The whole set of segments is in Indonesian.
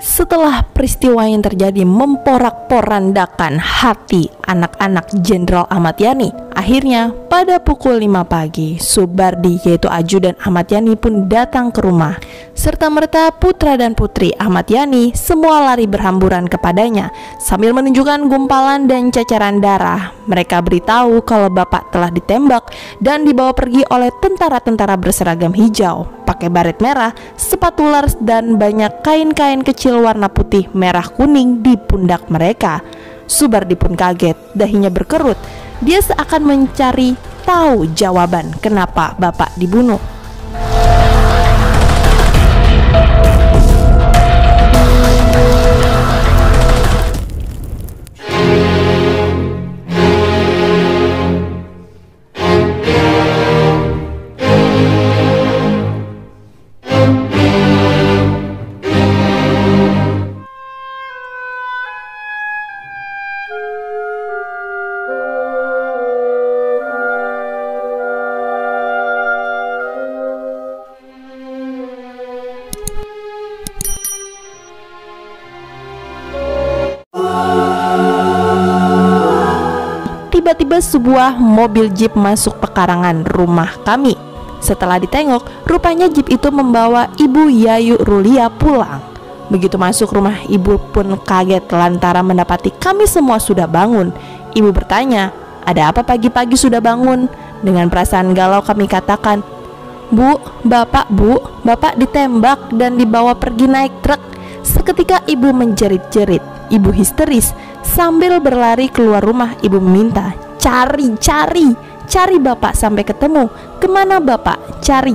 Setelah peristiwa yang terjadi memporak-porandakan hati anak-anak Jenderal Ahmad Yani, akhirnya pada pukul 5 pagi, Subardi yaitu ajudan Ahmad Yani pun datang ke rumah. Serta merta putra dan putri Ahmad Yani semua lari berhamburan kepadanya sambil menunjukkan gumpalan dan cacaran darah. Mereka beritahu kalau bapak telah ditembak dan dibawa pergi oleh tentara-tentara berseragam hijau, pakai baret merah, sepatu lars, dan banyak kain-kain kecil warna putih merah kuning di pundak mereka. Subardi pun kaget, dahinya berkerut. Dia seakan mencari tahu jawaban kenapa bapak dibunuh. Tiba-tiba sebuah mobil jeep masuk pekarangan rumah kami. Setelah ditengok, rupanya jeep itu membawa Ibu Yayu Rulia pulang. Begitu masuk rumah, ibu pun kaget lantaran mendapati kami semua sudah bangun. Ibu bertanya, "Ada apa pagi-pagi sudah bangun?" Dengan perasaan galau kami katakan, Bu, bapak ditembak dan dibawa pergi naik truk." Seketika ibu menjerit-jerit. Ibu histeris. Sambil berlari keluar rumah, ibu meminta, Cari bapak sampai ketemu. Kemana bapak? Cari."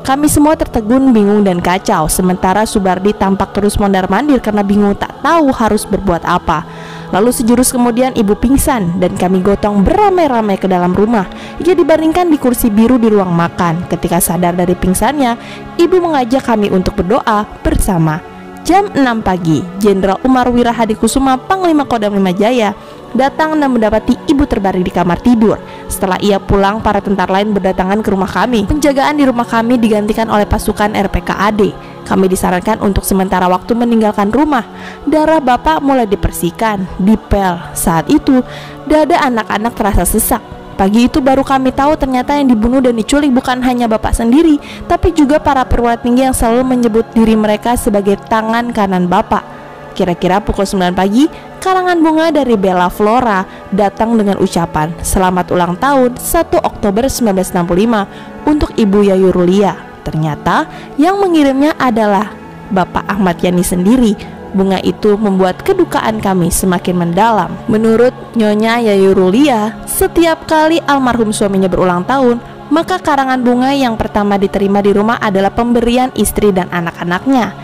Kami semua tertegun, bingung dan kacau. Sementara Subardi tampak terus mondar-mandir karena bingung tak tahu harus berbuat apa. Lalu sejurus kemudian ibu pingsan dan kami gotong beramai-ramai ke dalam rumah. Ia dibaringkan di kursi biru di ruang makan. Ketika sadar dari pingsannya, ibu mengajak kami untuk berdoa bersama. Jam 6 pagi, Jenderal Umar Wirahadikusuma, Panglima Kodam 5 Jaya, datang dan mendapati ibu terbaring di kamar tidur. Setelah ia pulang, para tentara lain berdatangan ke rumah kami. Penjagaan di rumah kami digantikan oleh pasukan RPKAD. Kami disarankan untuk sementara waktu meninggalkan rumah. Darah bapak mulai dibersihkan, dipel. Saat itu, dada anak-anak terasa sesak. Pagi itu baru kami tahu ternyata yang dibunuh dan diculik bukan hanya bapak sendiri, tapi juga para perwira tinggi yang selalu menyebut diri mereka sebagai tangan kanan bapak. Kira-kira pukul 9 pagi, karangan bunga dari Bella Flora datang dengan ucapan selamat ulang tahun 1 Oktober 1965 untuk Ibu Yayu Rulia. Ternyata yang mengirimnya adalah Bapak Ahmad Yani sendiri. Bunga itu membuat kedukaan kami semakin mendalam. Menurut Nyonya Yayu Rulia, setiap kali almarhum suaminya berulang tahun, maka karangan bunga yang pertama diterima di rumah adalah pemberian istri dan anak-anaknya.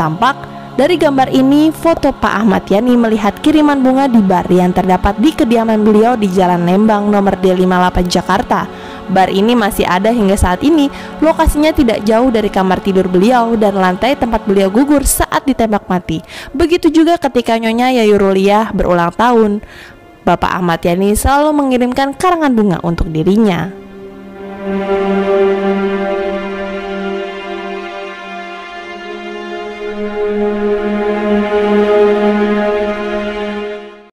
Tampak dari gambar ini, foto Pak Ahmad Yani melihat kiriman bunga di bar yang terdapat di kediaman beliau di Jalan Lembang nomor D58 Jakarta. Bar ini masih ada hingga saat ini. Lokasinya tidak jauh dari kamar tidur beliau dan lantai tempat beliau gugur saat ditembak mati. Begitu juga ketika Nyonya Yayu Rulia berulang tahun, Bapak Ahmad Yani selalu mengirimkan karangan bunga untuk dirinya.